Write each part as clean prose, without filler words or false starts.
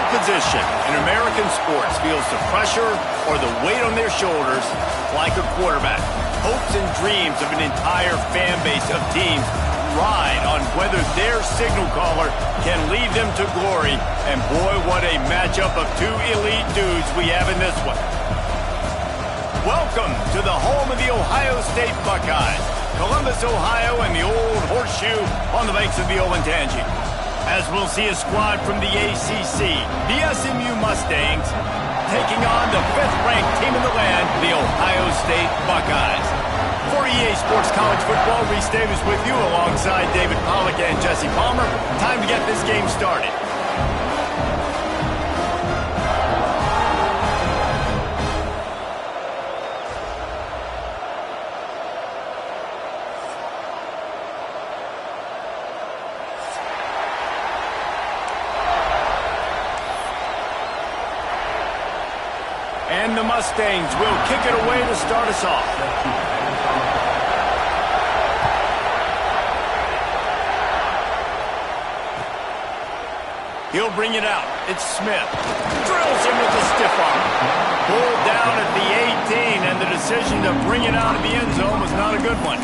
position in American sports feels the pressure or the weight on their shoulders like a quarterback. Hopes and dreams of an entire fan base of teams ride on whether their signal caller can lead them to glory. And boy, what a matchup of two elite dudes we have in this one. Welcome to the home of the Ohio State Buckeyes, Columbus, Ohio, and the old horseshoe on the banks of the Olentangy. As we'll see a squad from the ACC, the SMU Mustangs, taking on the 5th-ranked team in the land, the Ohio State Buckeyes. For EA Sports College Football, Reese Davis with you alongside David Pollack and Jesse Palmer. Time to get this game started. And the Mustangs will kick it away to start us off. He'll bring it out. It's Smith. Drills him with the stiff arm. Pulled down at the 18, and the decision to bring it out of the end zone was not a good one.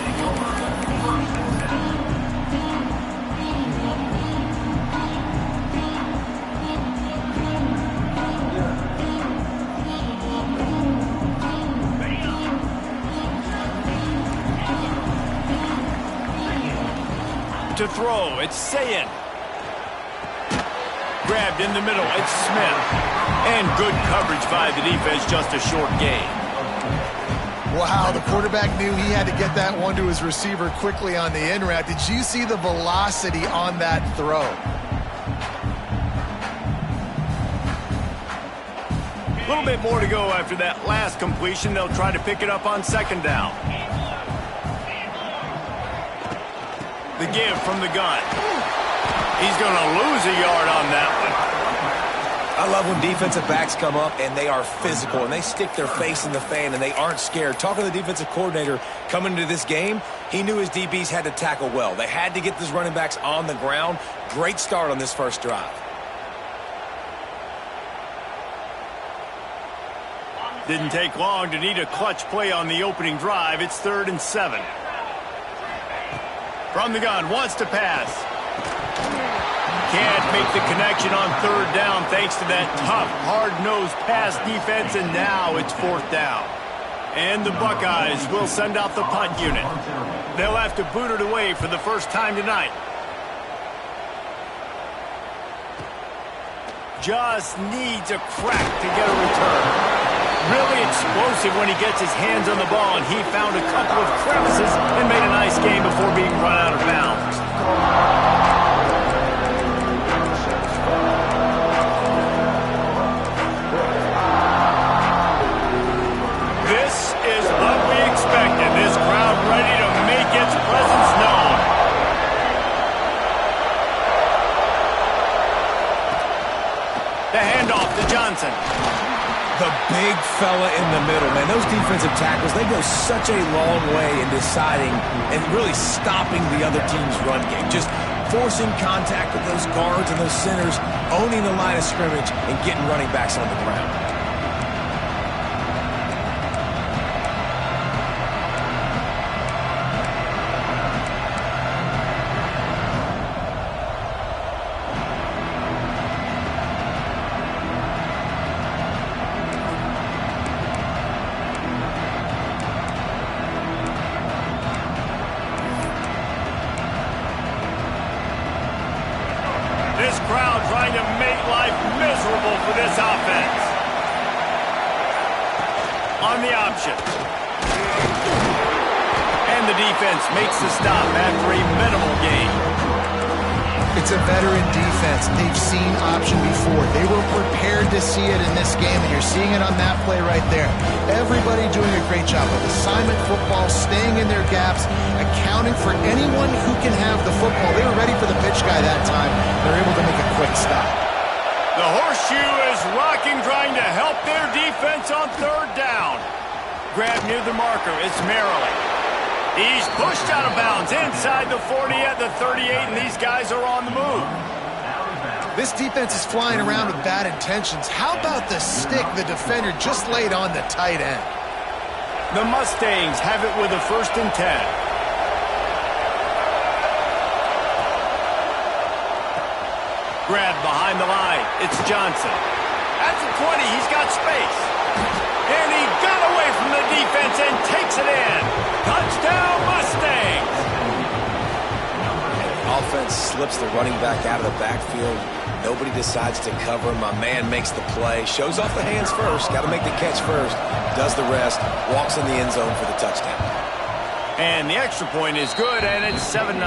To throw, it's Sayin. Grabbed in the middle, it's Smith. And good coverage by the defense, just a short gain. Wow, the quarterback knew he had to get that one to his receiver quickly on the in route. Did you see the velocity on that throw? A little bit more to go after that last completion. They'll try to pick it up on 2nd down. The give from the gun. He's going to lose a yard on that one. I love when defensive backs come up and they are physical and they stick their face in the fan and they aren't scared. Talking to the defensive coordinator coming into this game, he knew his DBs had to tackle well. They had to get these running backs on the ground. Great start on this first drive. Didn't take long to need a clutch play on the opening drive. It's 3rd and 7. From the gun, wants to pass. Can't make the connection on 3rd down thanks to that tough, hard-nosed pass defense, and now it's 4th down. And the Buckeyes will send out the punt unit. They'll have to boot it away for the first time tonight. Just needs a crack to get a return. Really explosive when he gets his hands on the ball, and he found a couple of crevices and made a nice game before being run out of bounds. This is what we expected. This crowd ready to make its presence known. The handoff to Johnson. The big fella in the middle, man. Those defensive tackles, they go such a long way in deciding and really stopping the other team's run game. Just forcing contact with those guards and those centers, owning the line of scrimmage, and getting running backs on the ground. This crowd trying to make life miserable for this offense. On the option. And the defense makes the stop after a minimal gain. It's a veteran defense. They've seen option before. They were prepared to see it in this game, and you're seeing it on that play right there. Everybody doing a great job of assignment football, staying in their gaps, accounting for anyone who can have the football. They were ready for the pitch guy that time. They're able to make a quick stop. The horseshoe is rocking, trying to help their defense on 3rd down. Grab near the marker. It's Maryland. He's pushed out of bounds inside the 40 at the 38, and these guys are on the move. This defense is flying around with bad intentions. How about the stick the defender just laid on the tight end? The Mustangs have it with a 1st and 10. Grab behind the line. It's Johnson. At the 20, he's got space. And he got away from the defense and takes it in. Touchdown, Mustangs! Offense slips the running back out of the backfield. Nobody decides to cover him. My man makes the play. Shows off the hands first. Got to make the catch first. Does the rest. Walks in the end zone for the touchdown. And the extra point is good, and it's 7-0.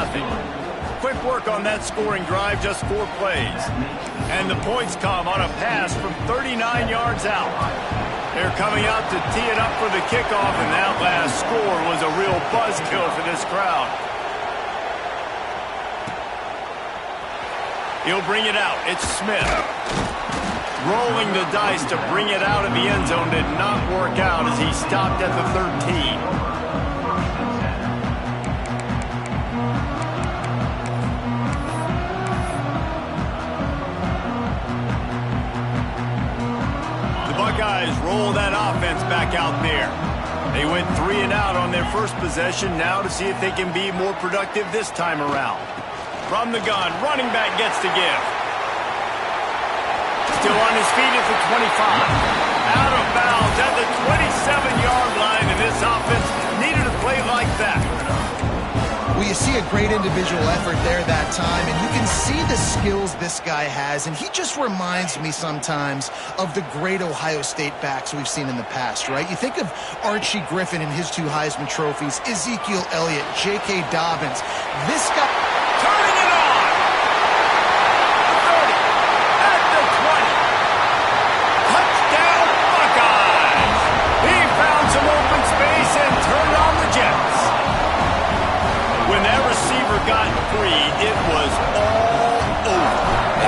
Quick work on that scoring drive, just 4 plays. And the points come on a pass from 39 yards out. They're coming out to tee it up for the kickoff, and that last score was a real buzzkill for this crowd. He'll bring it out. It's Smith. Rolling the dice to bring it out of the end zone did not work out as he stopped at the 13. Buckeyes roll that offense back out there. They went 3 and out on their first possession, now to see if they can be more productive this time around. From the gun, running back gets to give. Still on his feet at the 25. Out of bounds at the 27-yard line, and this offense needed a play like that. Well, you see a great individual effort there that time, and you can see the skills this guy has, and he just reminds me sometimes of the great Ohio State backs we've seen in the past, right? You think of Archie Griffin and his 2 Heisman trophies, Ezekiel Elliott, J.K. Dobbins. This guy... Turning it on! The 30, at the 20. Touchdown, Buckeyes! He found some open space and turned on the Jets. When that receiver got free, it was all over.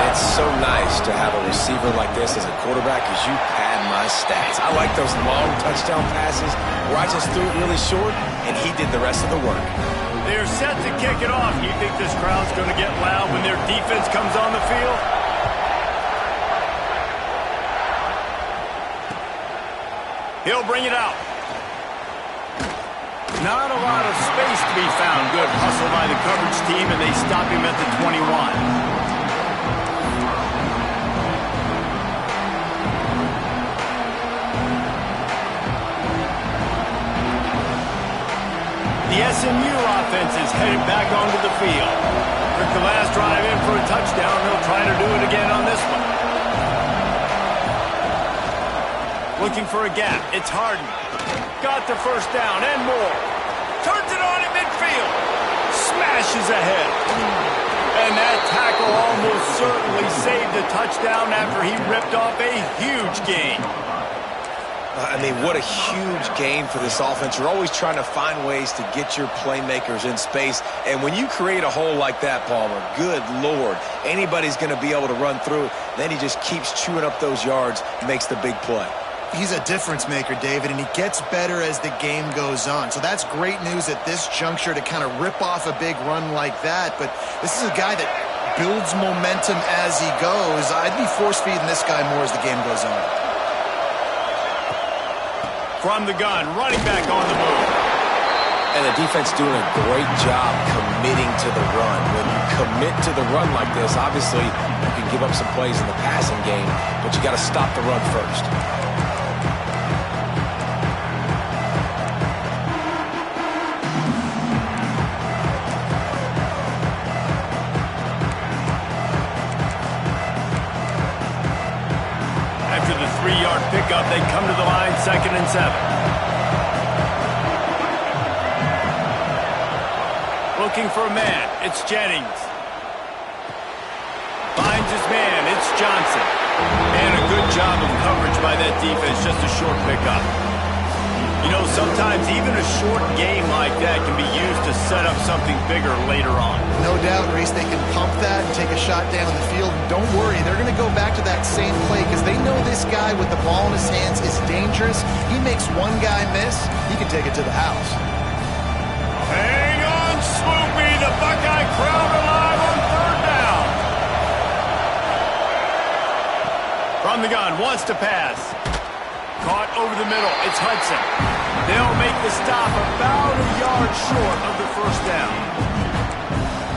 It's so nice to have a receiver like this as a quarterback because you pad my stats. I like those long touchdown passes where I just threw it really short and he did the rest of the work. They're set to kick it off. Do you think this crowd's going to get loud when their defense comes on the field? He'll bring it out. Not a lot of space to be found. Good hustle by the coverage team, and they stop him at the 21. The SMU offense is headed back onto the field. Took the last drive in for a touchdown. They'll try to do it again on this one. Looking for a gap. It's Harden. Got the first down and more. Turns it on in midfield. Smashes ahead. And that tackle almost certainly saved a touchdown after he ripped off a huge gain. I mean, what a huge game for this offense. You're always trying to find ways to get your playmakers in space. And when you create a hole like that, Palmer, good Lord, anybody's going to be able to run through it. Then he just keeps chewing up those yards, makes the big play. He's a difference maker, David, and he gets better as the game goes on. So that's great news at this juncture to kind of rip off a big run like that. But this is a guy that builds momentum as he goes. I'd be force-feeding this guy more as the game goes on. From the gun, running back on the move. And the defense doing a great job committing to the run. When you commit to the run like this, obviously you can give up some plays in the passing game, but you got to stop the run first. After the 3-yard pickup, they come to the line, 2nd and 7. Looking for a man. It's Jennings. Finds his man. It's Johnson. And a good job of coverage by that defense. Just a short pickup. You know, sometimes even a short game like that can be used to set up something bigger later on. No doubt, Reese, they can pump that and take a shot down the field. Don't worry, they're going to go back to that same play because they know this guy with the ball in his hands is dangerous. He makes one guy miss, he can take it to the house. Hang on, Swoopy. The Buckeye crowd alive on 3rd down. From the gun, wants to pass. Caught over the middle. It's Hudson. They'll make the stop about a yard short of the first down.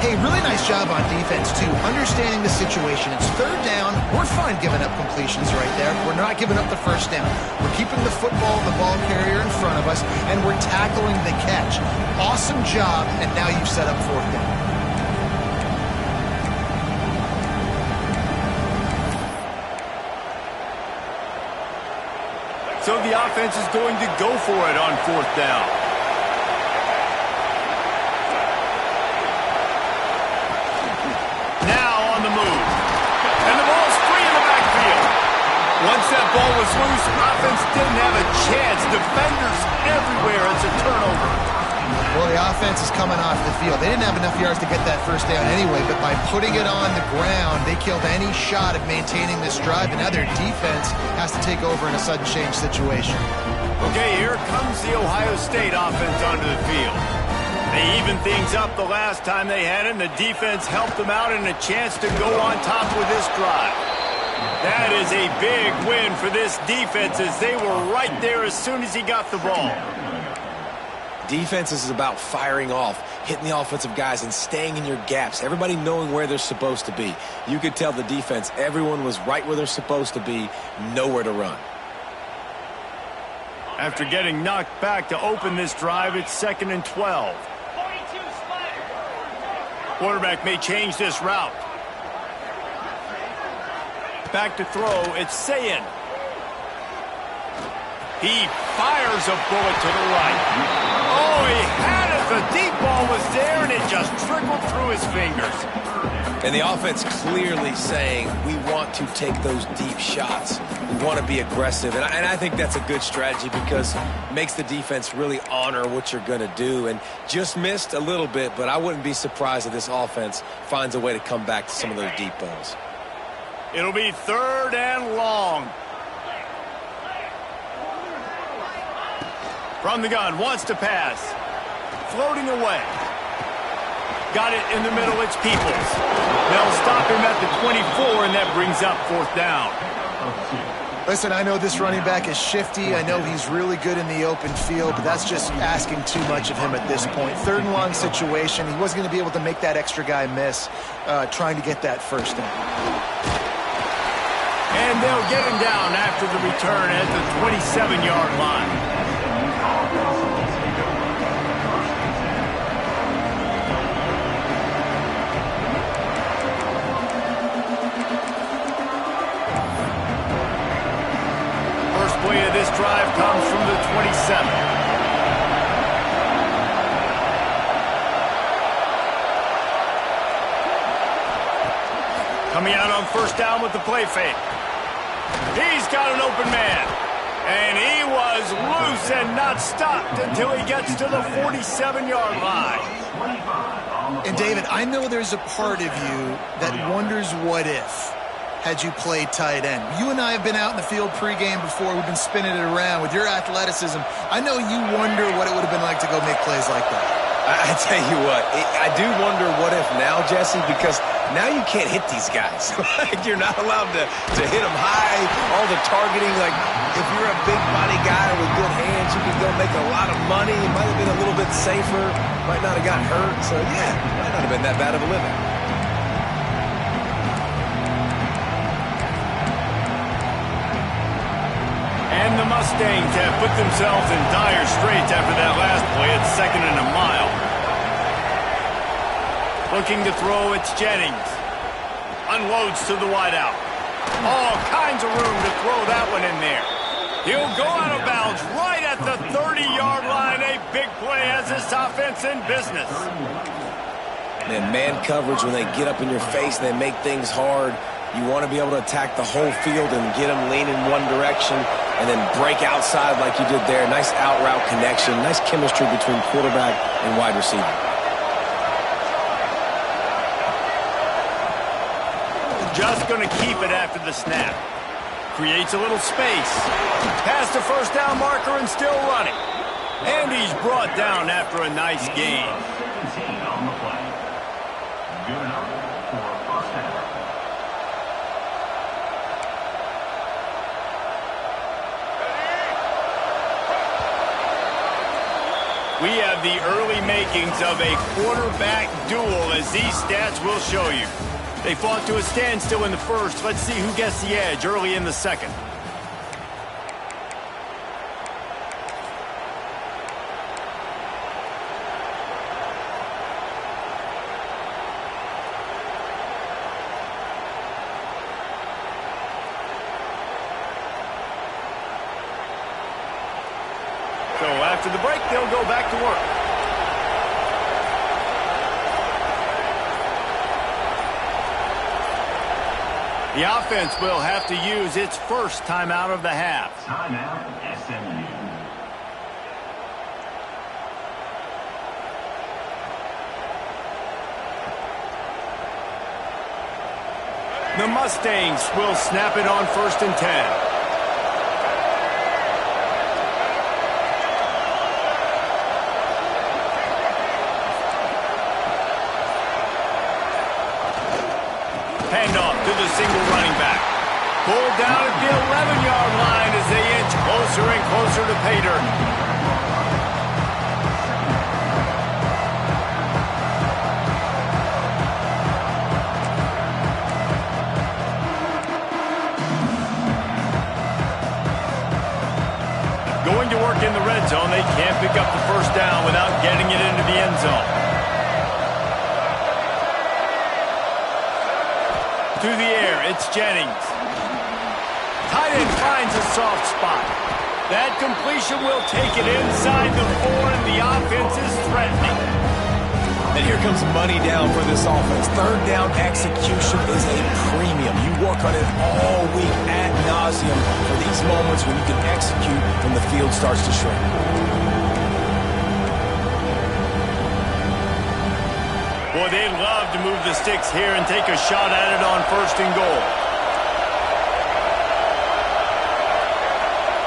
Hey, really nice job on defense, too, understanding the situation. It's third down. We're fine giving up completions right there. We're not giving up the first down. We're keeping the football, the ball carrier in front of us, and we're tackling the catch. Awesome job, and now you've set up fourth down. So the offense is going to go for it on fourth down. Now on the move. And the ball's free in the backfield. Once that ball was loose, offense didn't have a chance. Defenders everywhere. It's a turnover. Well, the offense is coming off the field. They didn't have enough yards to get that first down anyway, but by putting it on the ground, they killed any shot at maintaining this drive, and now their defense has to take over in a sudden change situation. Okay, here comes the Ohio State offense onto the field. They evened things up the last time they had it, and the defense helped them out and a chance to go on top with this drive. That is a big win for this defense as they were right there as soon as he got the ball. Defense is about firing off, hitting the offensive guys, and staying in your gaps. Everybody knowing where they're supposed to be. You could tell the defense, everyone was right where they're supposed to be, nowhere to run. After getting knocked back to open this drive, it's 2nd and 12. Quarterback may change this route. Back to throw, it's Sayin. He fires a bullet to the right. Oh, he had it. The deep ball was there, and it just trickled through his fingers. And the offense clearly saying, we want to take those deep shots. We want to be aggressive. And I think that's a good strategy because it makes the defense really honor what you're going to do. And just missed a little bit, but I wouldn't be surprised if this offense finds a way to come back to some of those deep balls. It'll be 3rd and long. From the gun, wants to pass. Floating away. Got it in the middle, it's Peoples. They'll stop him at the 24, and that brings up 4th down. Listen, I know this running back is shifty. I know he's really good in the open field, but that's just asking too much of him at this point. 3rd and long situation. He wasn't going to be able to make that extra guy miss trying to get that first down. And they'll get him down after the return at the 27-yard line. First play of this drive comes from the 27. Coming out on first down with the play fake. He's got an open man. And he was loose and not stopped until he gets to the 47-yard line. And, David, I know there's a part of you that wonders what if had you played tight end. You and I have been out in the field pregame before. We've been spinning it around. With your athleticism, I know you wonder what it would have been like to go make plays like that. I tell you what, I do wonder what if now, Jesse, because now you can't hit these guys. Like, you're not allowed to hit them high, all the targeting. Like, if you're a big body guy with good hands, you can go make a lot of money. It might have been a little bit safer, might not have got hurt. So, yeah, might not have been that bad of a living. And the Mustangs have put themselves in dire straits after that last play. It's 2nd and a mile. Looking to throw, it's Jennings. Unloads to the wideout. All kinds of room to throw that one in there. He'll go out of bounds right at the 30-yard line. A big play as this offense in business. Man coverage, when they get up in your face, they make things hard. You want to be able to attack the whole field and get them lean in one direction and then break outside like you did there. Nice out route connection, nice chemistry between quarterback and wide receiver. Just going to keep it after the snap. Creates a little space. Past the first down marker and still running. And he's brought down after a nice gain. We have the early makings of a quarterback duel, as these stats will show you. They fought to a standstill in the first. Let's see who gets the edge early in the second. So after the break, they'll go back to work. The offense will have to use its first timeout of the half. Timeout, SMU. The Mustangs will snap it on 1st and 10. Handoff to the single running back. Pulled down at the 11-yard line as they inch closer and closer to pay dirt. Going to work in the red zone. They can't pick up the first down without getting it into the end zone. To the air, it's Jennings. Tight end finds a soft spot. That completion will take it inside the 4, and the offense is threatening. And here comes money down for this offense. Third down execution is a premium. You work on it all week ad nauseum for these moments when you can execute when the field starts to shrink. Boy, they'd love to move the sticks here and take a shot at it on 1st and goal.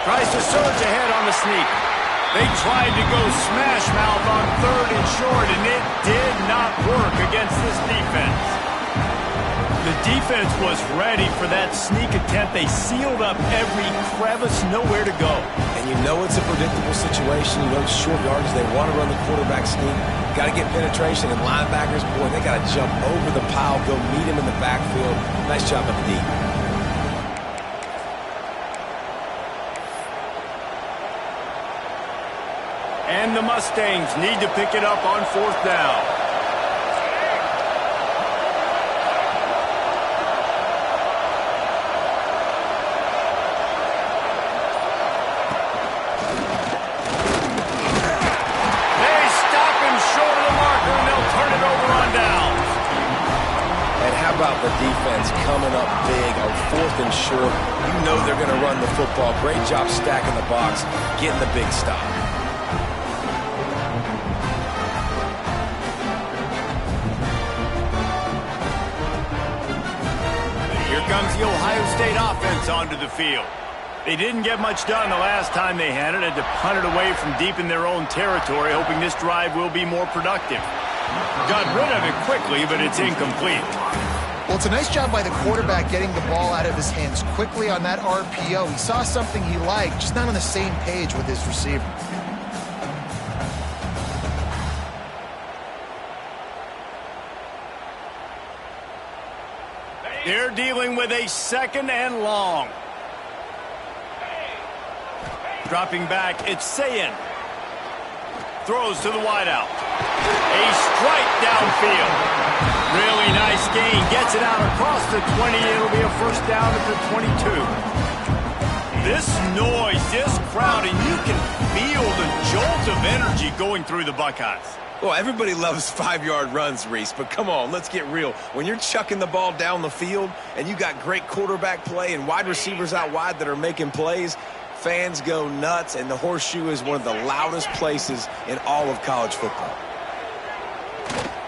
Tries to surge ahead on the sneak. They tried to go smash mouth on 3rd and short, and it did not work against this defense. The defense was ready for that sneak attempt. They sealed up every crevice, nowhere to go. And you know it's a predictable situation. You know it's short yardage. They want to run the quarterback sneak. Got to get penetration, and linebackers, boy, they got to jump over the pile, go meet him in the backfield. Nice job on the deep. And the Mustangs need to pick it up on 4th down. About the defense coming up big on 4th and short. You know they're going to run the football. Great job stacking the box, getting the big stop. Here comes the Ohio State offense onto the field. They didn't get much done the last time they had it. Had to punt it away from deep in their own territory, hoping this drive will be more productive. Got rid of it quickly, but it's incomplete. Well, it's a nice job by the quarterback getting the ball out of his hands quickly on that RPO. He saw something he liked, just not on the same page with his receiver. They're dealing with a 2nd and long. Dropping back, it's Sayin. Throws to the wideout. A strike downfield. Really nice gain. Gets it out across the 20. It'll be a first down at the 22. This noise, this crowd, and you can feel the jolt of energy going through the Buckeyes. Well, everybody loves 5-yard runs, Reese, but come on, let's get real. When you're chucking the ball down the field and you got great quarterback play and wide receivers out wide that are making plays, fans go nuts, and the Horseshoe is one of the loudest places in all of college football.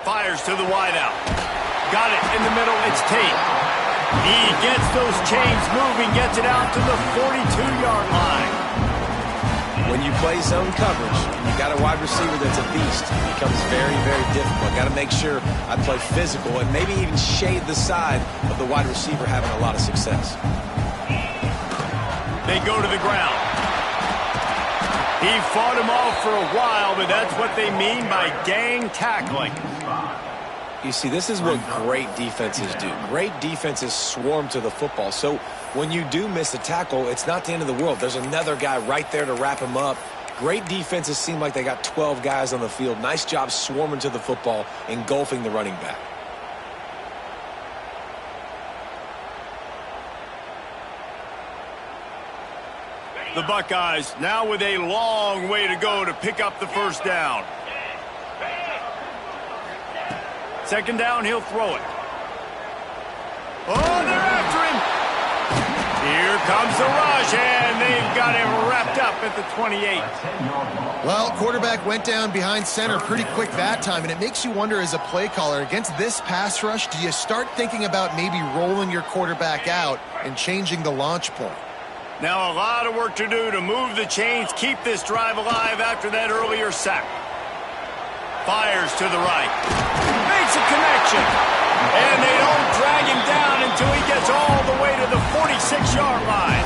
Fires to the wideout. Got it in the middle. It's Tate. He gets those chains moving, gets it out to the 42-yard line. When you play zone coverage, you got a wide receiver that's a beast. It becomes very, very difficult. Got to make sure I play physical and maybe even shade the side of the wide receiver having a lot of success. They go to the ground. He fought him off for a while, but that's what they mean by gang tackling. You see, this is what great defenses do. Great defenses swarm to the football. So when you do miss a tackle, it's not the end of the world. There's another guy right there to wrap him up. Great defenses seem like they got 12 guys on the field. Nice job swarming to the football, engulfing the running back. The Buckeyes now with a long way to go to pick up the first down. Second down, he'll throw it. Oh, they're after him. Here comes the rush, and they've got him wrapped up at the 28. Well, quarterback went down behind center pretty quick that time, and it makes you wonder as a play caller, against this pass rush, do you start thinking about maybe rolling your quarterback out and changing the launch point? Now a lot of work to do to move the chains, keep this drive alive after that earlier sack. Fires to the right. Makes a connection. And they don't drag him down until he gets all the way to the 46-yard line.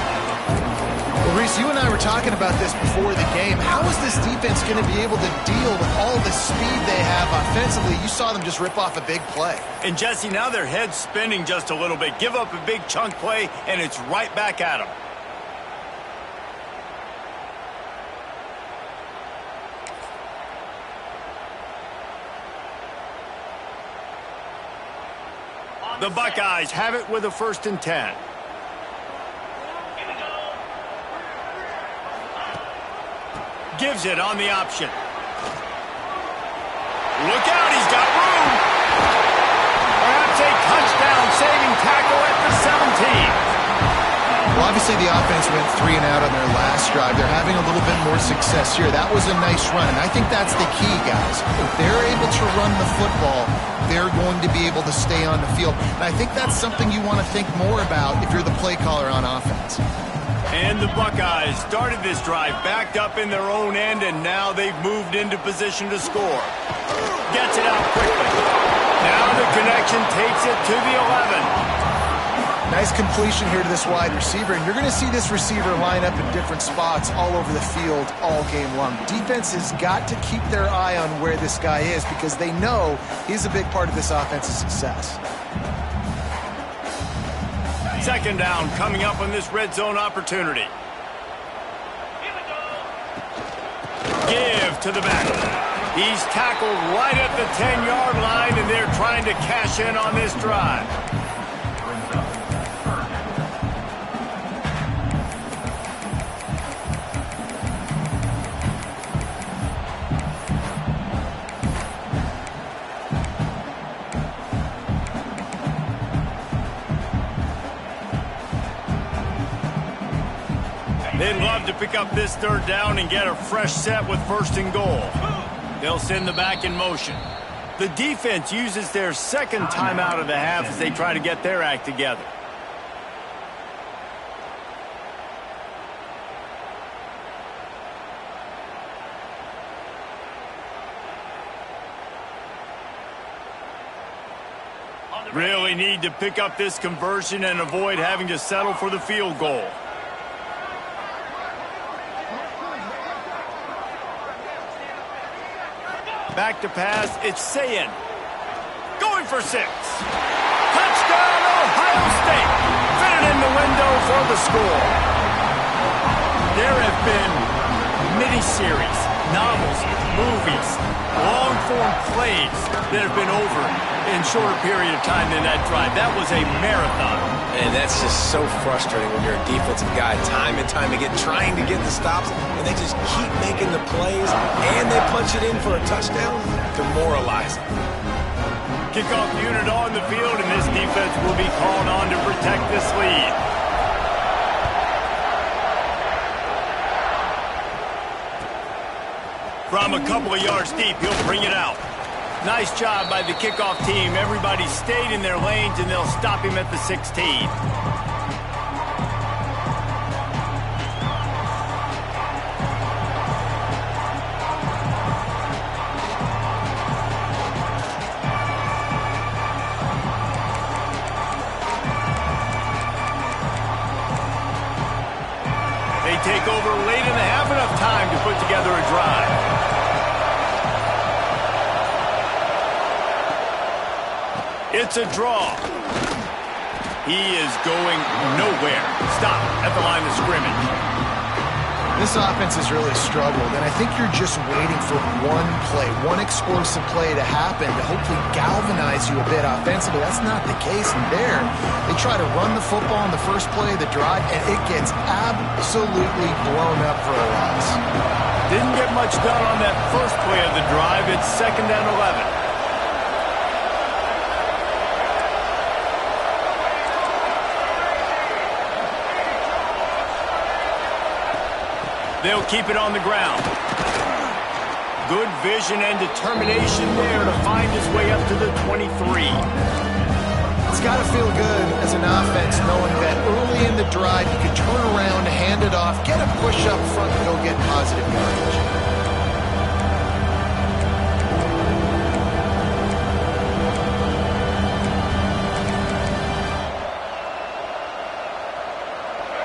Well, Reese, you and I were talking about this before the game. How is this defense going to be able to deal with all the speed they have offensively? You saw them just rip off a big play. And Jesse, now their head's spinning just a little bit. Give up a big chunk play, and it's right back at them. The Buckeyes have it with a 1st and 10. Gives it on the option. Look out, he's got room. Perhaps a touchdown-saving tackle at the 17. Well, obviously the offense went 3 and out on their last drive. They're having a little bit more success here. That was a nice run, and I think that's the key, guys. If they're able to run the football, they're going to be able to stay on the field. And I think that's something you want to think more about if you're the play caller on offense. And the Buckeyes started this drive backed up in their own end, and now they've moved into position to score. Gets it out quickly. Now the connection takes it to the 11. Nice completion here to this wide receiver, and you're going to see this receiver line up in different spots all over the field all game long. Defense has got to keep their eye on where this guy is because they know he's a big part of this offense's success. Second down coming up on this red zone opportunity. Give to the back. He's tackled right at the 10-yard line, and they're trying to cash in on this drive. They'd love to pick up this 3rd down and get a fresh set with 1st and goal. They'll send the back in motion. The defense uses their 2nd timeout of the half as they try to get their act together. Really need to pick up this conversion and avoid having to settle for the field goal. Back to pass, it's Sayin. Going for 6. Touchdown, Ohio State. Fitted in the window for the score. There have been miniseries, novels, movies, long-form plays that have been over in shorter period of time than that drive. That was a marathon. And that's just so frustrating when you're a defensive guy, time and time again, trying to get the stops, and they just keep making the plays, and they punch it in for a touchdown. Demoralizing. Kickoff unit on the field, and this defense will be called on to protect this lead. From a couple of yards deep, he'll bring it out. Nice job by the kickoff team. Everybody stayed in their lanes, and they'll stop him at the 16. They take over late in the half, enough time to put together a drive. It's a draw. He is going nowhere. Stop at the line of scrimmage. This offense has really struggled, and I think you're just waiting for one play, one explosive play to happen to hopefully galvanize you a bit offensively. That's not the case, and there, they try to run the football in the first play of the drive, and it gets absolutely blown up for a loss. Didn't get much done on that first play of the drive. It's 2nd and 11. They'll keep it on the ground. Good vision and determination there to find his way up to the 23. It's got to feel good as an offense knowing that early in the drive you can turn around, hand it off, get a push up front, and go get positive yardage.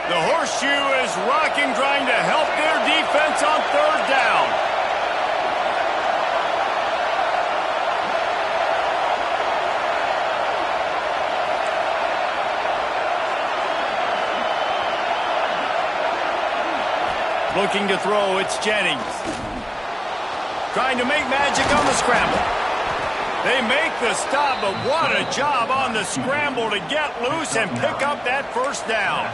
The horseshoe is rocking, trying to help their defense on 3rd down. Looking to throw, it's Jennings. Trying to make magic on the scramble. They make the stop, but what a job on the scramble to get loose and pick up that 1st down.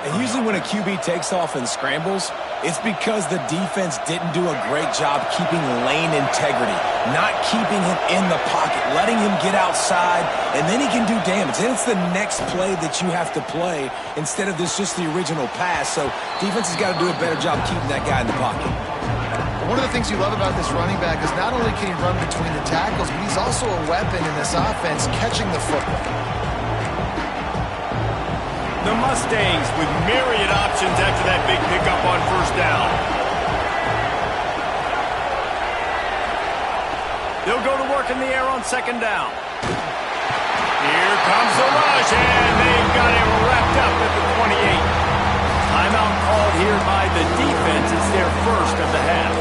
And usually when a QB takes off and scrambles, it's because the defense didn't do a great job keeping lane integrity, not keeping him in the pocket, letting him get outside, and then he can do damage. Then it's the next play that you have to play instead of just the original pass. So defense has got to do a better job keeping that guy in the pocket. One of the things you love about this running back is not only can he run between the tackles, but he's also a weapon in this offense catching the football. The Mustangs with myriad options after that big pickup on 1st down. They'll go to work in the air on 2nd down. Here comes the rush, and they've got it wrapped up at the 28. Timeout called here by the defense. It's their 1st of the half.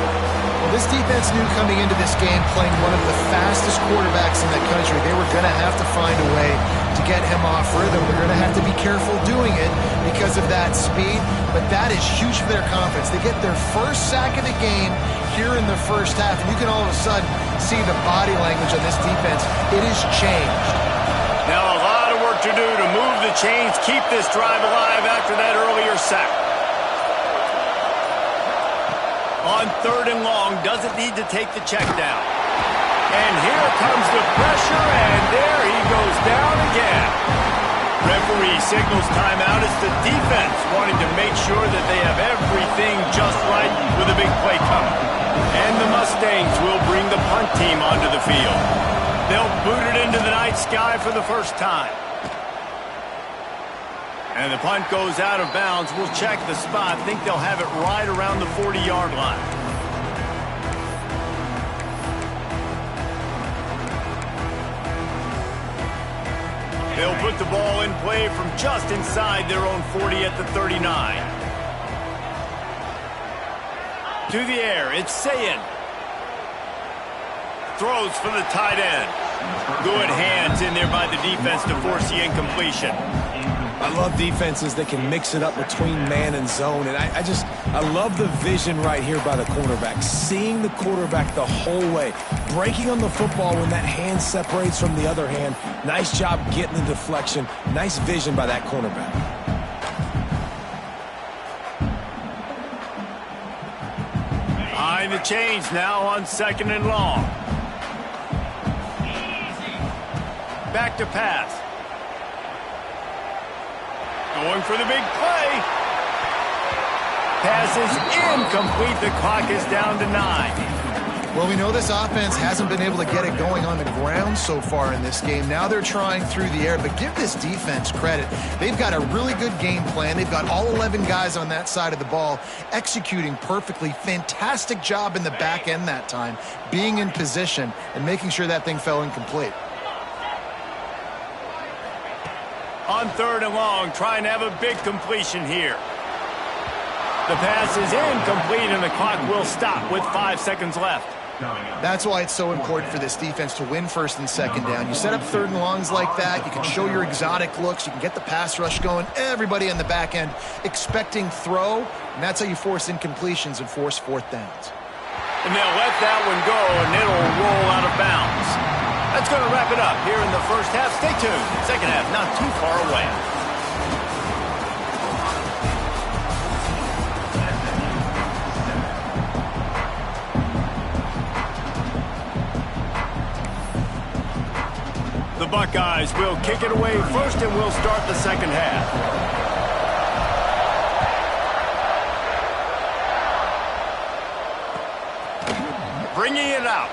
Well, this defense knew coming into this game playing one of the fastest quarterbacks in the country. They were going to have to find a way to get him off rhythm. They're going to have to be careful doing it because of that speed, but that is huge for their confidence. They get their 1st sack of the game here in the 1st half, and you can all of a sudden see the body language on this defense. It has changed. Now a lot of work to do to move the chains, keep this drive alive after that earlier sack. On 3rd and long, doesn't need to take the check down. And here comes the pressure, and there he goes down again. Referee signals timeout. It's the defense wanting to make sure that they have everything just right with a big play coming. And the Mustangs will bring the punt team onto the field. They'll boot it into the night sky for the 1st time. And the punt goes out of bounds. We'll check the spot. Think they'll have it right around the 40-yard line. They'll put the ball in play from just inside their own 40 at the 39. To the air, it's Sayin. Throws for the tight end. Good hands in there by the defense to force the incompletion. I love defenses that can mix it up between man and zone, and I love the vision right here by the cornerback, seeing the quarterback the whole way, breaking on the football when that hand separates from the other hand. Nice job getting the deflection. Nice vision by that cornerback. Behind the chains now on 2nd and long. Back to pass. Going for the big play. Pass is incomplete. The clock is down to 9. Well, we know this offense hasn't been able to get it going on the ground so far in this game. Now they're trying through the air, but give this defense credit. They've got a really good game plan. They've got all 11 guys on that side of the ball executing perfectly. Fantastic job in the back end that time, being in position and making sure that thing fell incomplete. On 3rd and long, trying to have a big completion here. The pass is incomplete, and the clock will stop with 5 seconds left. That's why it's so important for this defense to win first and second down. You set up third and longs like that, you can show your exotic looks, you can get the pass rush going, everybody on the back end expecting throw, and that's how you force incompletions and force fourth downs. And they'll let that one go, and it'll roll out of bounds. That's going to wrap it up here in the first half. Stay tuned. Second half not too far away. The Buckeyes will kick it away first, and we'll start the second half. Bringing it out.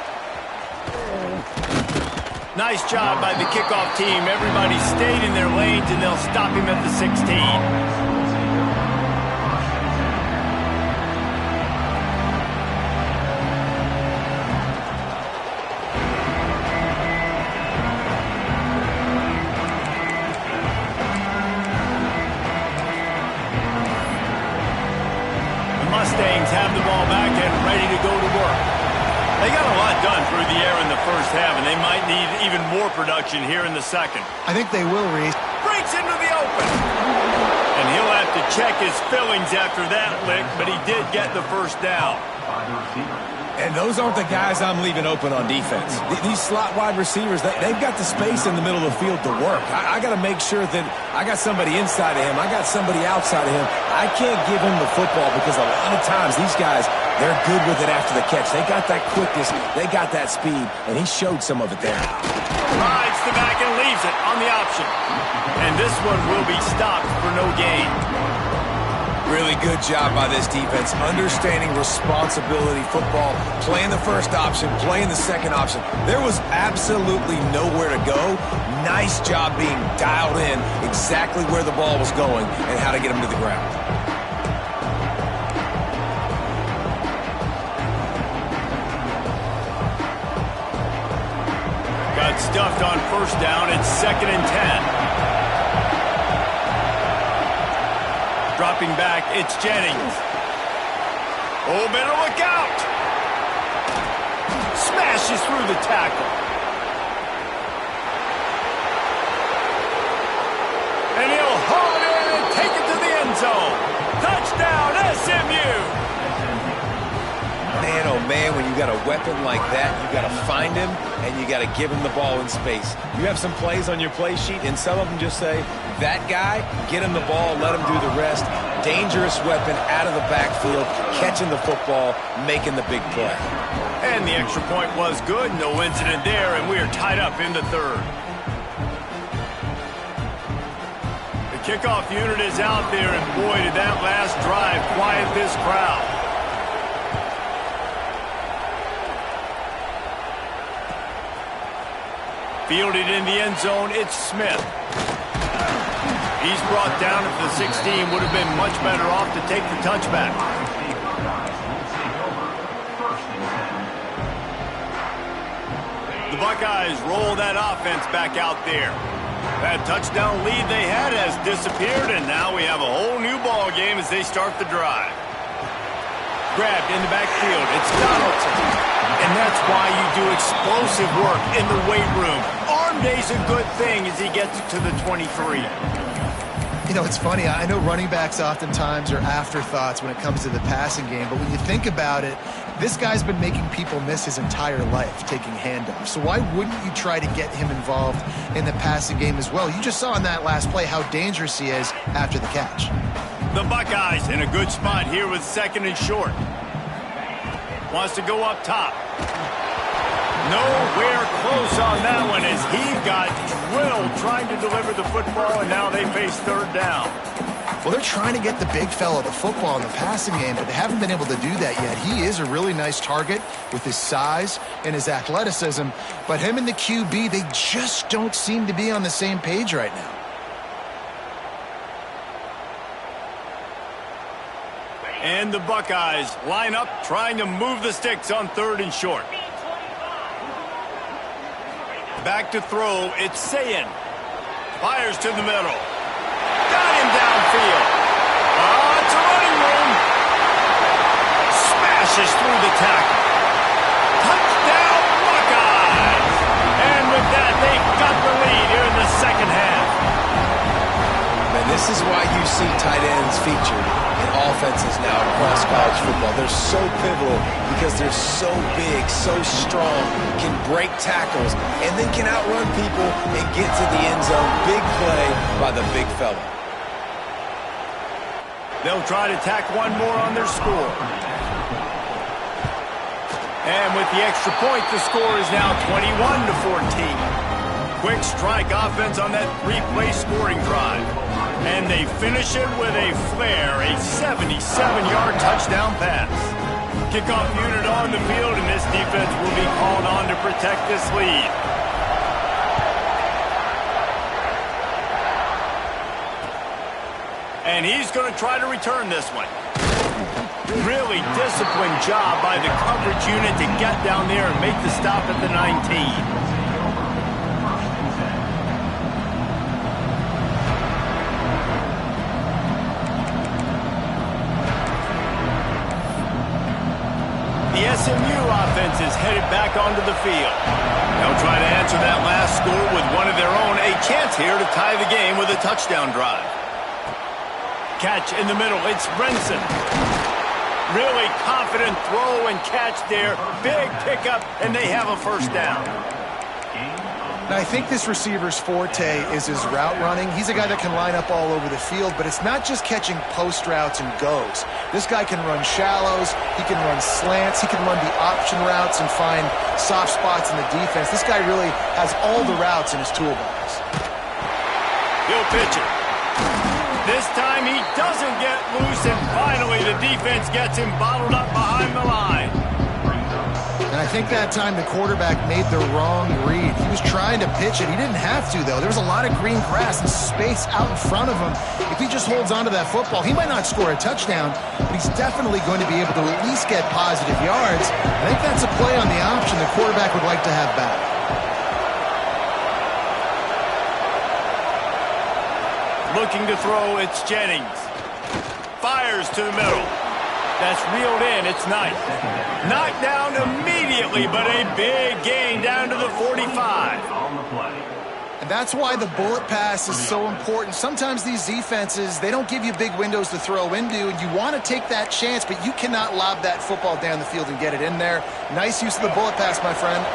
Nice job by the kickoff team. Everybody stayed in their lanes, and they'll stop him at the 16. Mustangs have the ball back and ready to go to work. They got a lot done through the air in the first half, and they might need even more production here in the second. I think they will, Reese. Breaks into the open. And he'll have to check his fillings after that lick, but he did get the first down. And those aren't the guys I'm leaving open on defense. These slot wide receivers, they've got the space in the middle of the field to work. I got to make sure that I got somebody inside of him. I got somebody outside of him. I can't give him the football because a lot of times these guys, they're good with it after the catch. They got that quickness. They got that speed, and he showed some of it there. Rides the back and leaves it on the option. And this one will be stopped for no gain. Really good job by this defense, understanding responsibility football, playing the first option, playing the second option. There was absolutely nowhere to go. Nice job being dialed in exactly where the ball was going and how to get him to the ground. Got stuffed on first down. It's 2nd and 10. Dropping back, it's Jennings. Oh, better look out. Smashes through the tackle. And he'll haul it in and take it to the end zone. Touchdown, SMU. Man, oh man, when you got a weapon like that, you got to find him and you got to give him the ball in space. You have some plays on your play sheet, and some of them just say, that guy, get him the ball, let him do the rest. Dangerous weapon out of the backfield, catching the football, making the big play. And the extra point was good. No incident there, and we are tied up in the third. The kickoff unit is out there, and boy, did that last drive quiet this crowd. Fielded in the end zone, it's Smith. He's brought down at the 16, would have been much better off to take the touchback. The Buckeyes roll that offense back out there. That touchdown lead they had has disappeared, and now we have a whole new ball game as they start the drive. Grabbed in the backfield, it's Donaldson. And that's why you do explosive work in the weight room. Arm day's a good thing as he gets to the 23. You know, it's funny. I know running backs oftentimes are afterthoughts when it comes to the passing game, but when you think about it, this guy's been making people miss his entire life taking handoffs. So why wouldn't you try to get him involved in the passing game as well? You just saw in that last play how dangerous he is after the catch. The Buckeyes in a good spot here with 2nd and short. Wants to go up top. Nowhere close on that one as he got drilled trying to deliver the football, and now they face 3rd down. Well, they're trying to get the big fella the football in the passing game, but they haven't been able to do that yet. He is a really nice target with his size and his athleticism, but him and the QB, they just don't seem to be on the same page right now. And the Buckeyes line up trying to move the sticks on 3rd and short. Back to throw, it's Sayin. Fires to the middle. Got him downfield. Lots of running room. This is why you see tight ends featured in offenses now across college football. They're so pivotal because they're so big, so strong, can break tackles, and then can outrun people and get to the end zone. Big play by the big fella. They'll try to tack one more on their score. And with the extra point, the score is now 21-14. Quick strike offense on that three-play scoring drive. And they finish it with a flair, a 77-yard touchdown pass. Kickoff unit on the field, and this defense will be called on to protect this lead. And he's going to try to return this one. Really disciplined job by the coverage unit to get down there and make the stop at the 19. The SMU offense is headed back onto the field. They'll try to answer that last score with one of their own. A chance here to tie the game with a touchdown drive. Catch in the middle. It's Renson. Really confident throw and catch there. Big pickup, and they have a first down. Now, I think this receiver's forte is his route running. He's a guy that can line up all over the field, but it's not just catching post routes and goes. This guy can run shallows, he can run slants, he can run the option routes and find soft spots in the defense. This guy really has all the routes in his toolbox. He'll pitch it. This time he doesn't get loose, and finally the defense gets him bottled up behind the line. And I think that time the quarterback made the wrong read. He was trying to pitch it. He didn't have to, though. There was a lot of green grass and space out in front of him. If he just holds onto that football, he might not score a touchdown, but he's definitely going to be able to at least get positive yards. I think that's a play on the option the quarterback would like to have back. Looking to throw, it's Jennings. Fires to the middle. That's reeled in. It's Knight. Knocked down immediately, but a big gain down to the 45. And that's why the bullet pass is so important. Sometimes these defenses, they don't give you big windows to throw into, and you want to take that chance, but you cannot lob that football down the field and get it in there. Nice use of the bullet pass, my friend.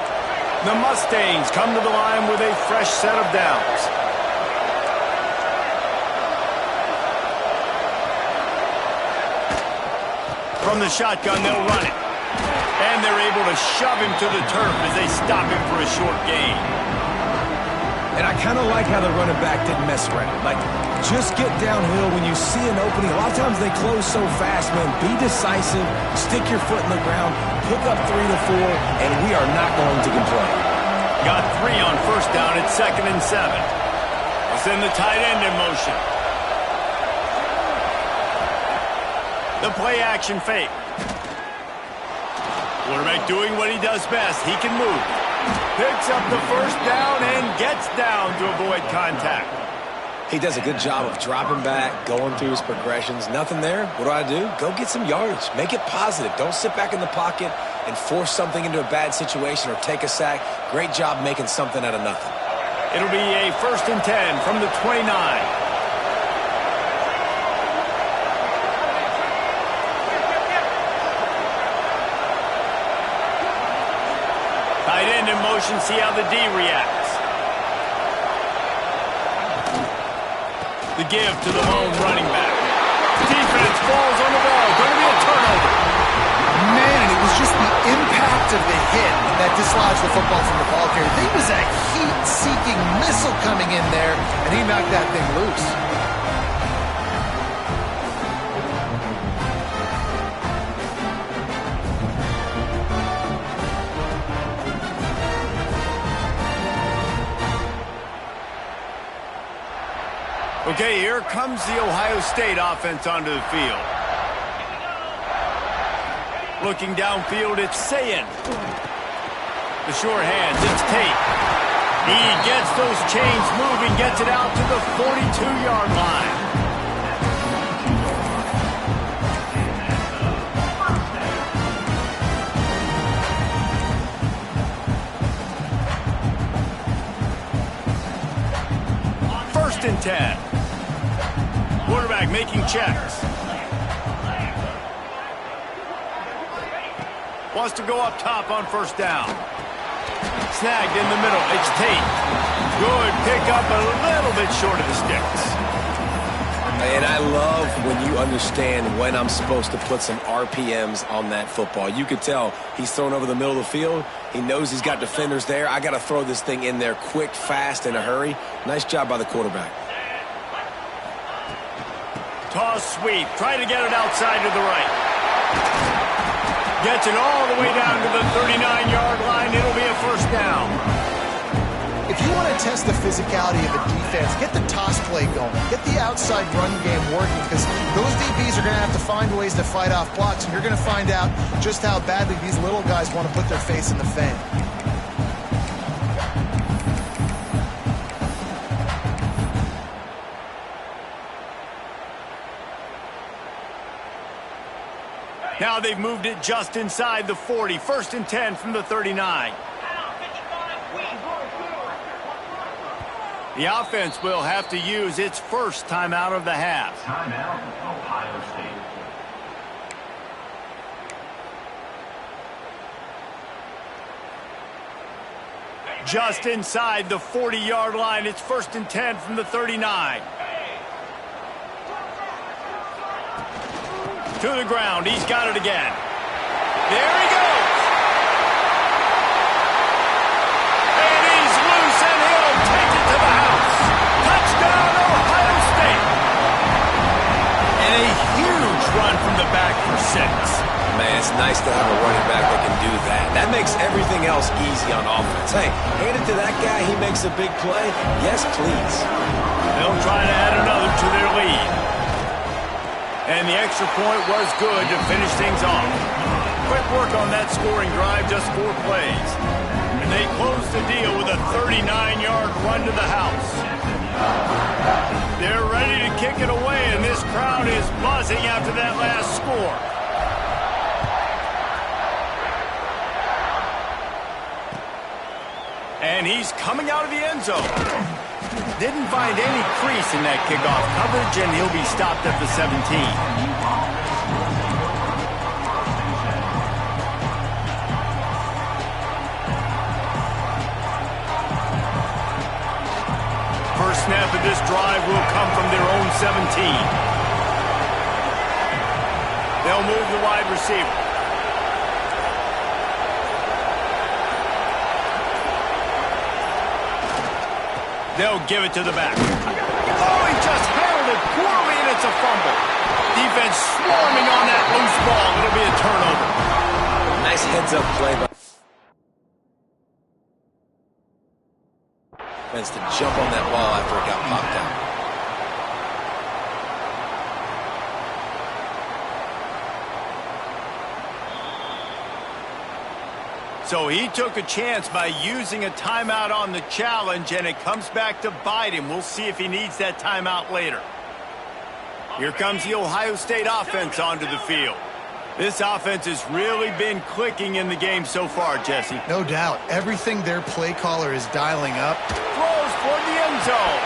The Mustangs come to the line with a fresh set of downs. From the shotgun, they'll run it. And they're able to shove him to the turf as they stop him for a short gain. And I kind of like how the running back didn't mess around. Like, just get downhill when you see an opening. A lot of times they close so fast, man. Be decisive, stick your foot in the ground, pick up 3 to 4, and we are not going to complain. Got 3 on first down at 2nd and 7. We'll send the tight end in motion. The play action fake. Quarterback doing what he does best. He can move. Picks up the first down and gets down to avoid contact. He does a good job of dropping back, going through his progressions. Nothing there. What do? Go get some yardage. Make it positive. Don't sit back in the pocket and force something into a bad situation or take a sack. Great job making something out of nothing. It'll be a 1st and 10 from the 29. Tight end in motion, see how the D reacts. The give to the lone running back. Defense falls on the ball. Going to be a turnover. Man, it was just the impact of the hit that dislodged the football from the ball carrier. There was a heat-seeking missile coming in there, and he knocked that thing loose. Okay, here comes the Ohio State offense onto the field. Looking downfield, it's Sayin. The short hands, it's Tate. He gets those chains moving, gets it out to the 42-yard line. First and 10. quarterback making checks. Wants to go up top on first down. Snagged in the middle. It's Tate. Good pickup, a little bit short of the sticks. And I love when you understand when I'm supposed to put some RPMs on that football. You could tell he's thrown over the middle of the field. He knows he's got defenders there. I got to throw this thing in there quick, fast, in a hurry. Nice job by the quarterback. Toss sweep. Try to get it outside to the right. Gets it all the way down to the 39-yard line. It'll be a first down. If you want to test the physicality of a defense, get the toss play going. Get the outside run game working, because those DBs are going to have to find ways to fight off blocks, and you're going to find out just how badly these little guys want to put their face in the fan. Now they've moved it just inside the 40. First and 10 from the 39. The offense will have to use its first timeout of the half. Timeout, Ohio State. Just inside the 40-yard line. It's first and 10 from the 39. To the ground. He's got it again. There he goes. And he's loose, and he'll take it to the house. Touchdown, Ohio State. And a huge run from the back for 6. Man, it's nice to have a running back that can do that. That makes everything else easy on offense. Hey, hand it to that guy. He makes a big play. Yes, please. They'll try to add another to their lead. And the extra point was good to finish things off. Quick work on that scoring drive, just 4 plays. And they close the deal with a 39-yard run to the house. They're ready to kick it away, and this crowd is buzzing after that last score. And he's coming out of the end zone. Didn't find any crease in that kickoff coverage, and he'll be stopped at the 17. First snap of this drive will come from their own 17. They'll move the wide receiver. They'll give it to the back. Oh, he just handled it poorly, and it's a fumble. Defense swarming on that loose ball. It'll be a turnover. Nice heads-up play by defense to jump on that ball after it got popped out. So he took a chance by using a timeout on the challenge, and it comes back to bite him. We'll see if he needs that timeout later. Here comes the Ohio State offense onto the field. This offense has really been clicking in the game so far, Jesse. No doubt. Everything their play caller is dialing up. Throws for the end zone.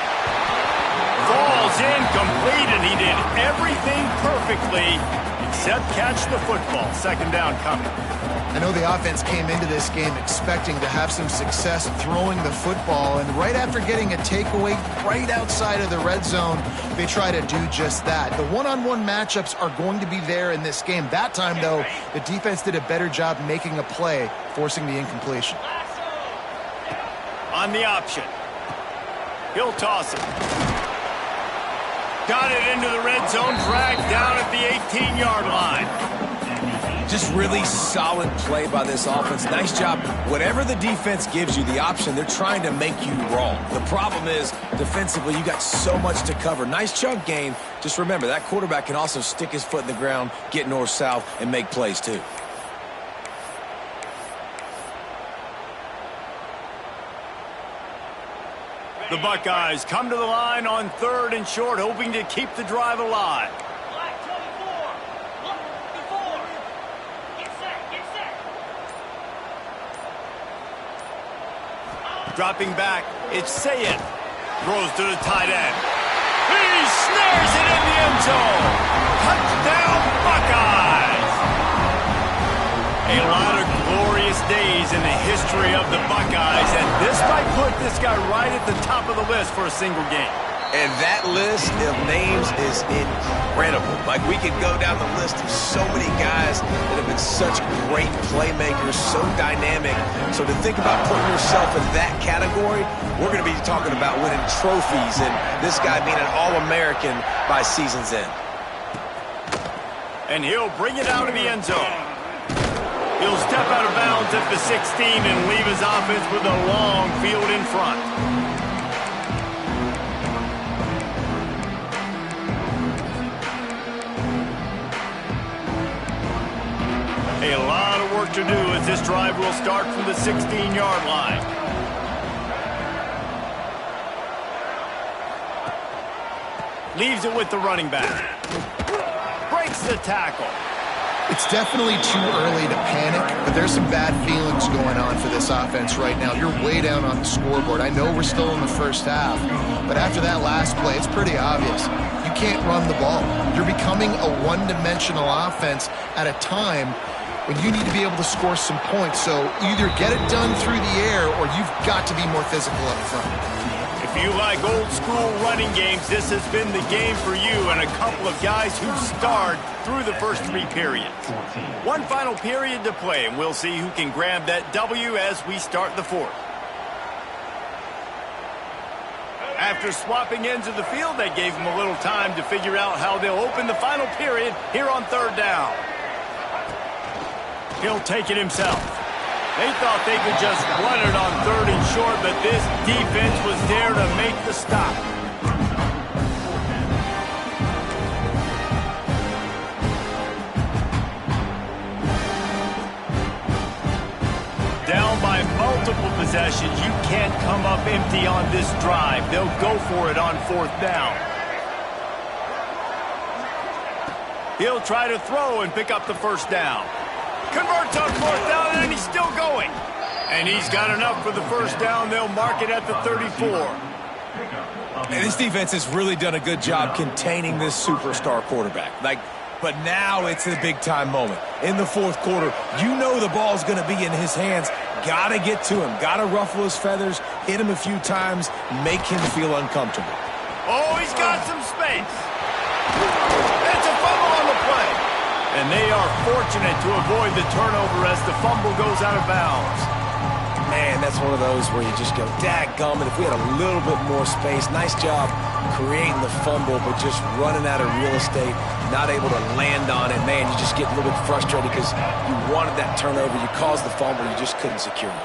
Falls incomplete, and he did everything perfectly except catch the football. Second down coming. I know the offense came into this game expecting to have some success throwing the football, and right after getting a takeaway right outside of the red zone, they try to do just that. The one-on-one matchups are going to be there in this game. That time, though, the defense did a better job making a play, forcing the incompletion. On the option. He'll toss it. Got it into the red zone, dragged down at the 18-yard line. Just really solid play by this offense. Nice job. Whatever the defense gives you, the option, they're trying to make you wrong. The problem is, defensively, you got so much to cover. Nice chunk gain. Just remember, that quarterback can also stick his foot in the ground, get north-south, and make plays too. The Buckeyes come to the line on 3rd and short, hoping to keep the drive alive. Dropping back, it's Sayed. Throws to the tight end. He snares it in the end zone. victory of the Buckeyes, and this might put this guy right at the top of the list for a single game. And that list of names is incredible. Like, we could go down the list of so many guys that have been such great playmakers, so dynamic. So to think about putting yourself in that category, we're going to be talking about winning trophies and this guy being an All-American by season's end. And he'll bring it out of the end zone. He'll step out of bounds at the 16 and leave his offense with a long field in front. A lot of work to do as this drive will start from the 16-yard line. Leaves it with the running back. Breaks the tackle. It's definitely too early to panic, but there's some bad feelings going on for this offense right now. You're way down on the scoreboard. I know we're still in the first half, but after that last play, it's pretty obvious. You can't run the ball. You're becoming a one-dimensional offense at a time when you need to be able to score some points. So either get it done through the air or you've got to be more physical up front. If you like old-school running games, this has been the game for you and a couple of guys who starred through the first 3 periods. One final period to play, and we'll see who can grab that W as we start the 4th. After swapping ends of the field, they gave them a little time to figure out how they'll open the final period here on 3rd down. He'll take it himself. They thought they could just run it on 3rd and short, but this defense was there to make the stop. Down by multiple possessions, you can't come up empty on this drive. They'll go for it on 4th down. He'll try to throw and pick up the 1st down. Converts on 4th down, and he's still going. And he's got enough for the 1st down. They'll mark it at the 34. And this defense has really done a good job containing this superstar quarterback. But now it's a big-time moment. In the 4th quarter, you know the ball's going to be in his hands. Got to get to him. Got to ruffle his feathers, hit him a few times, make him feel uncomfortable. Oh, he's got some space. It's a fumble on the play. And they are fortunate to avoid the turnover as the fumble goes out of bounds. Man, that's one of those where you just go, dadgummit, if we had a little bit more space. Nice job creating the fumble, but just running out of real estate, not able to land on it. Man, you just get a little bit frustrated because you wanted that turnover. You caused the fumble. You just couldn't secure it.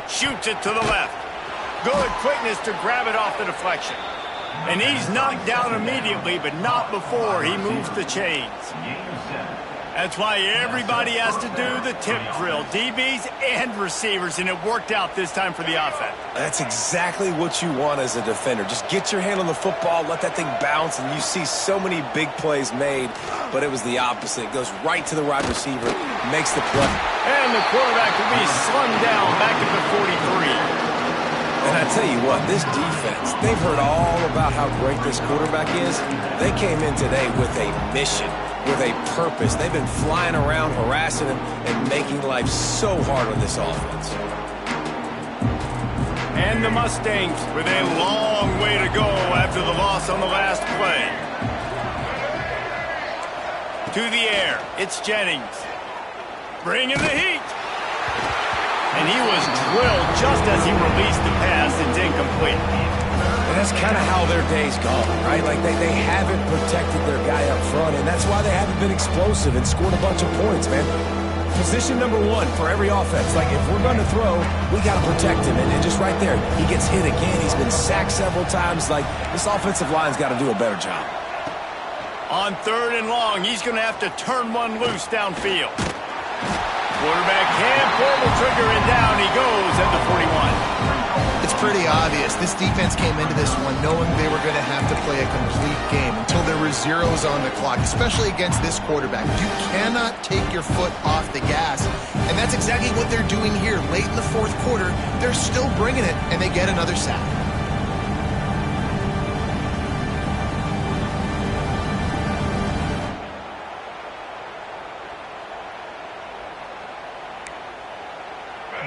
Shoots it to the left. Good quickness to grab it off the deflection. And he's knocked down immediately, but not before he moves the chains. That's why everybody has to do the tip drill, DBs and receivers, and it worked out this time for the offense. That's exactly what you want as a defender. Just get your hand on the football, let that thing bounce, and you see so many big plays made, but it was the opposite. It goes right to the wide receiver, makes the play. And the quarterback will be slung down back at the 43. And I tell you what, this defense, they've heard all about how great this quarterback is. They came in today with a mission, with a purpose. They've been flying around, harassing him, and making life so hard on this offense. And the Mustangs with a long way to go after the loss on the last play. To the air, it's Jennings. Bringing the heat. And he was drilled just as he released the pass. It's incomplete. And that's kind of how their day's gone, right? Like they haven't protected their guy up front, and that's why they haven't been explosive and scored a bunch of points, man. Position number 1 for every offense. Like, if we're going to throw, we got to protect him. And just right there, he gets hit again. He's been sacked several times. Like, this offensive line's got to do a better job. On 3rd and long, he's going to have to turn one loose downfield. Quarterback can pull the trigger, and down he goes at the 41. It's pretty obvious. This defense came into this one knowing they were going to have to play a complete game until there were zeros on the clock, especially against this quarterback. You cannot take your foot off the gas, and that's exactly what they're doing here. Late in the 4th quarter, they're still bringing it, and they get another sack.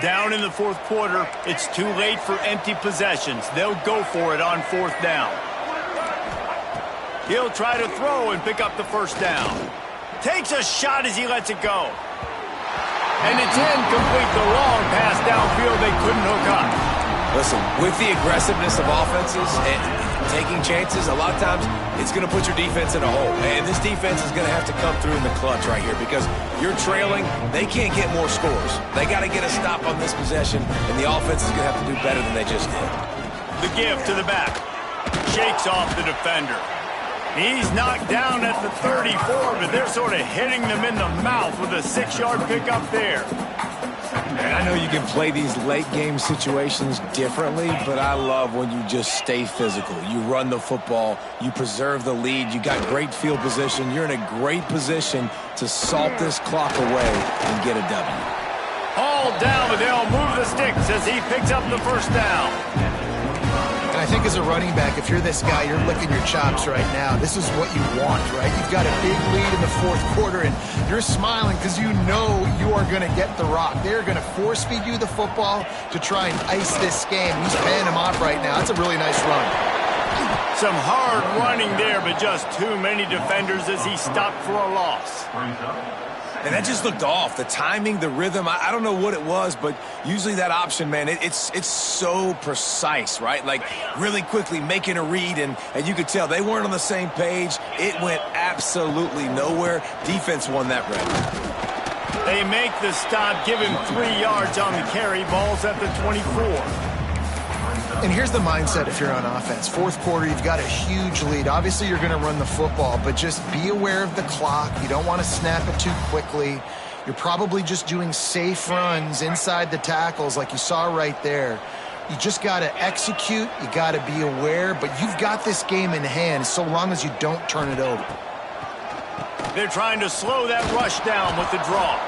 Down in the fourth quarter, it's too late for empty possessions. They'll go for it on fourth down. He'll try to throw and pick up the first down. Takes a shot as he lets it go. And it's incomplete. The long pass downfield they couldn't hook up. Listen, with the aggressiveness of offenses and taking chances, a lot of times it's going to put your defense in a hole. And this defense is going to have to come through in the clutch right here because you're trailing. They can't get more scores. They got to get a stop on this possession, and the offense is going to have to do better than they just did. The give to the back. Shakes off the defender. He's knocked down at the 34, but they're sort of hitting them in the mouth with a 6-yard pickup there. And I know you can play these late-game situations differently, but I love when you just stay physical. You run the football. You preserve the lead. You got great field position. You're in a great position to salt this clock away and get a W. All down, but they'll move the sticks as he picks up the first down. And I think as a running back, if you're this guy, you're licking your chops right now. This is what you want, right? You've got a big lead in the fourth quarter, and you're smiling because you know you are going to get the rock. They're going to force-feed you the football to try and ice this game. He's paying him off right now. That's a really nice run. Some hard running there, but just too many defenders as he stopped for a loss. And that just looked off. The timing, the rhythm, I don't know what it was, but usually that option, man, it's so precise, right? Like really quickly making a read, and you could tell they weren't on the same page. It went absolutely nowhere. Defense won that round. They make the stop, give him 3 yards on the carry. Ball's at the 24. And here's the mindset if you're on offense. Fourth quarter, you've got a huge lead. Obviously, you're going to run the football, but just be aware of the clock. You don't want to snap it too quickly. You're probably just doing safe runs inside the tackles like you saw right there. You just got to execute. You got to be aware, but you've got this game in hand so long as you don't turn it over. They're trying to slow that rush down with the draw.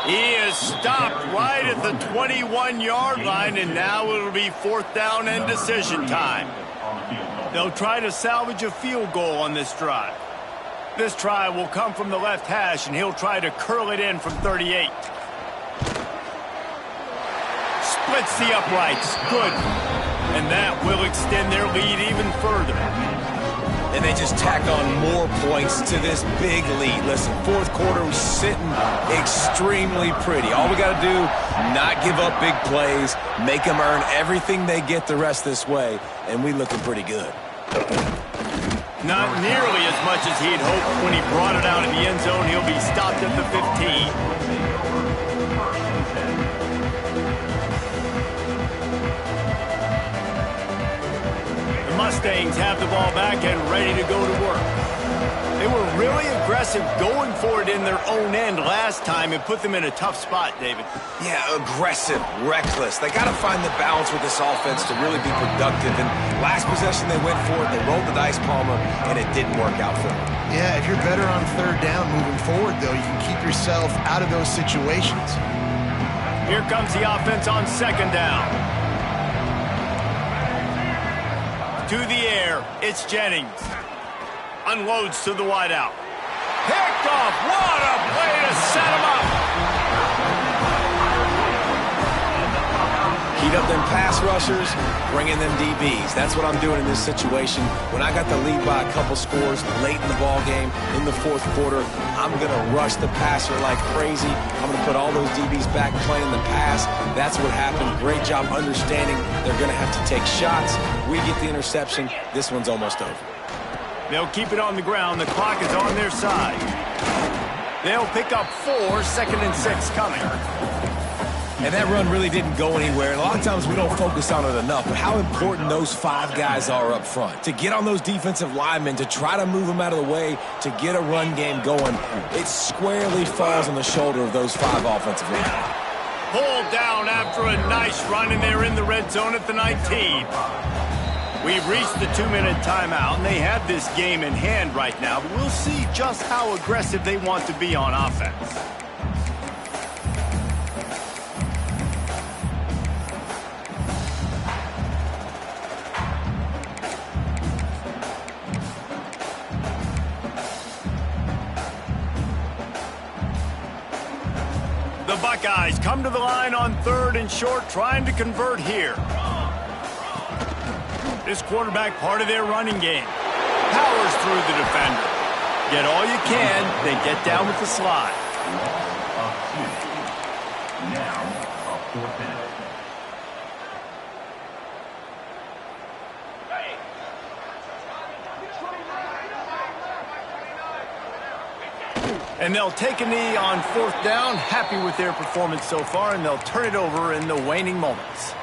He is stopped right at the 21-yard line, and now it'll be fourth down and decision time. They'll try to salvage a field goal on this drive. This try will come from the left hash, and he'll try to curl it in from 38. Splits the uprights. Good. And that will extend their lead even further. And they just tack on more points to this big lead. Listen, fourth quarter was sitting extremely pretty. All we got to do, not give up big plays, make them earn everything they get the rest this way, and we looking pretty good. Not nearly as much as he'd hoped when he brought it out in the end zone. He'll be stopped at the 15. Mustangs have the ball back and ready to go to work. They were really aggressive going for it in their own end last time and put them in a tough spot, David. Yeah, aggressive, reckless. They got to find the balance with this offense to really be productive. And last possession they went for it, they rolled the dice, Palmer, and it didn't work out for them. Yeah, if you're better on third down moving forward, though, you can keep yourself out of those situations. Here comes the offense on second down. To the air, it's Jennings. Unloads to the wideout. Picked off. What a play to set him up. Heat up them pass rushers, bring in them DBs. That's what I'm doing in this situation. When I got the lead by a couple scores late in the ball game, in the fourth quarter, I'm going to rush the passer like crazy. I'm going to put all those DBs back playing the pass. That's what happened. Great job understanding they're going to have to take shots. We get the interception. This one's almost over. They'll keep it on the ground. The clock is on their side. They'll pick up 4, 2nd and 6 coming. And that run really didn't go anywhere. And a lot of times we don't focus on it enough, but how important those 5 guys are up front. To get on those defensive linemen, to try to move them out of the way, to get a run game going, it squarely falls on the shoulder of those 5 offensive linemen. Pulled down after a nice run, and they're in the red zone at the 19. We've reached the 2-minute timeout, and they have this game in hand right now, but we'll see just how aggressive they want to be on offense. Buckeyes come to the line on 3rd and short, trying to convert here. This quarterback part of their running game. Powers through the defender. Get all you can, then get down with the slide. Now, a 4th down. And they'll take a knee on 4th down, happy with their performance so far, and they'll turn it over in the waning moments.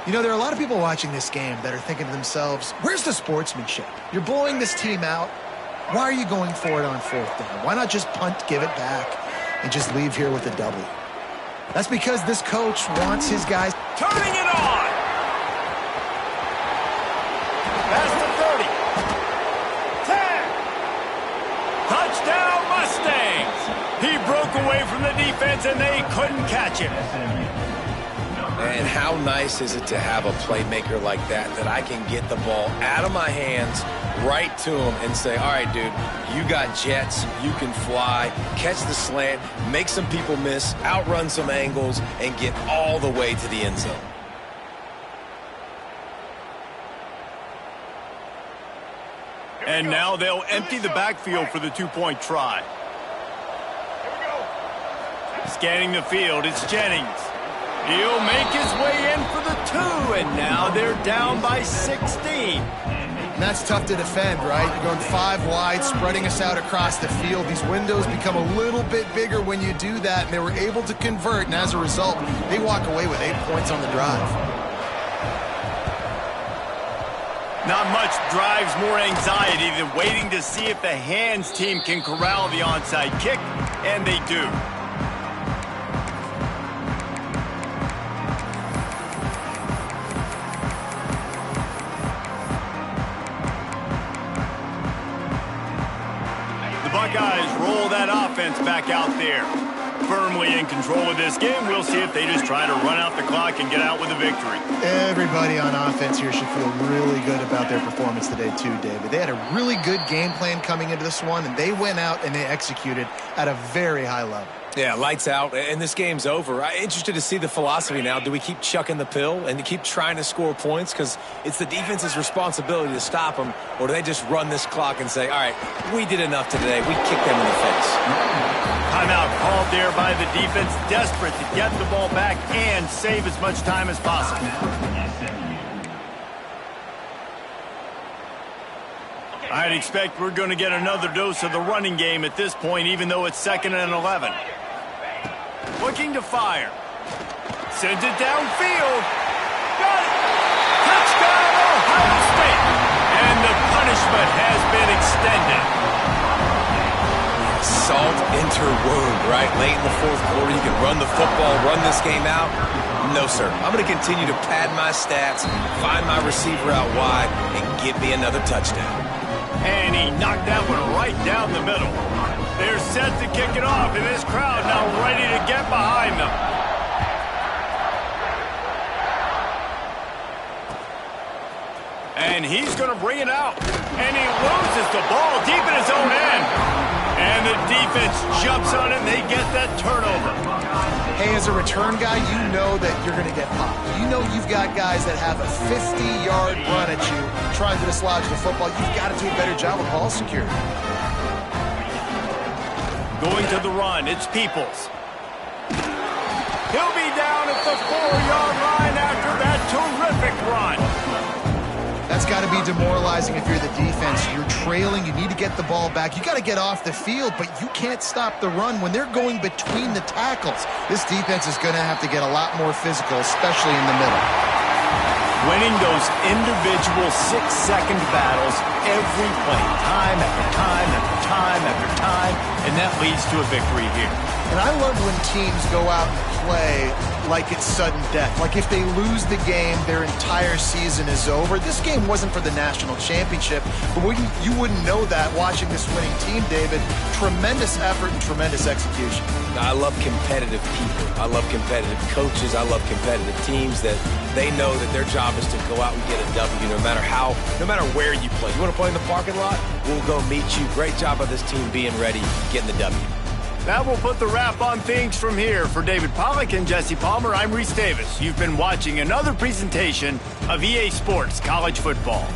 You know, there are a lot of people watching this game that are thinking to themselves, where's the sportsmanship? You're blowing this team out. Why are you going for it on 4th down? Why not just punt, give it back, and just leave here with a W? That's because this coach wants his guys Turning it on! Past the 30. 10. Touchdown Mustangs! He broke away from the defense and they couldn't catch him. And how nice is it to have a playmaker like that I can get the ball out of my hands right to him and say, all right, dude, you got jets, you can fly, catch the slant, make some people miss, outrun some angles, and get all the way to the end zone. And now they'll empty the backfield for the 2-point try. Scanning the field, it's Jennings. He'll make his way in for the 2, and now they're down by 16. And that's tough to defend, right? You're going 5 wide, spreading us out across the field. These windows become a little bit bigger when you do that, and they were able to convert, and as a result, they walk away with 8 points on the drive. Not much drives more anxiety than waiting to see if the hands team can corral the onside kick, and they do. Buckeyes roll that offense back out there. Firmly in control of this game. We'll see if they just try to run out the clock and get out with a victory. Everybody on offense here should feel really good about their performance today too, David. They had a really good game plan coming into this one, and they went out and they executed at a very high level. Yeah, lights out, and this game's over. I'm interested to see the philosophy now. Do we keep chucking the pill and keep trying to score points? Because it's the defense's responsibility to stop them, or do they just run this clock and say, all right, we did enough today. We kicked them in the face. Timeout called there by the defense, desperate to get the ball back and save as much time as possible. I'd expect we're going to get another dose of the running game at this point, even though it's 2nd and 11. Looking to fire. Sends it downfield. Got it! Touchdown, Ohio State! And the punishment has been extended. Salt enter wound, right? Late in the 4th quarter, you can run the football, run this game out. No, sir. I'm going to continue to pad my stats, find my receiver out wide, and give me another touchdown. And he knocked that one right down the middle. They're set to kick it off, and this crowd now ready to get behind them. And he's going to bring it out. And he loses the ball deep in his own end. And the defense jumps on it, and they get that turnover. Hey, as a return guy, you know that you're going to get popped. You know you've got guys that have a 50-yard run at you trying to dislodge the football. You've got to do a better job with ball security. Going to the run, it's Peoples. He'll be down at the 4-yard line after that terrific run. That's got to be demoralizing if you're the defense. You're trailing. You need to get the ball back. You got to get off the field, but you can't stop the run when they're going between the tackles. This defense is going to have to get a lot more physical, especially in the middle. Winning those individual 6-second battles every play, time after time after time after time, and that leads to a victory here. And I love when teams go out and play like it's sudden death. Like if they lose the game, their entire season is over. This game wasn't for the national championship, but you wouldn't know that watching this winning team, David. Tremendous effort and tremendous execution. I love competitive people. I love competitive coaches. I love competitive teams that they know that their job is to go out and get a W no matter where you play. You want to play in the parking lot? We'll go meet you. Great job by this team being ready, getting the W. That will put the wrap on things from here. For David Pollack and Jesse Palmer, I'm Reese Davis. You've been watching another presentation of EA Sports College Football.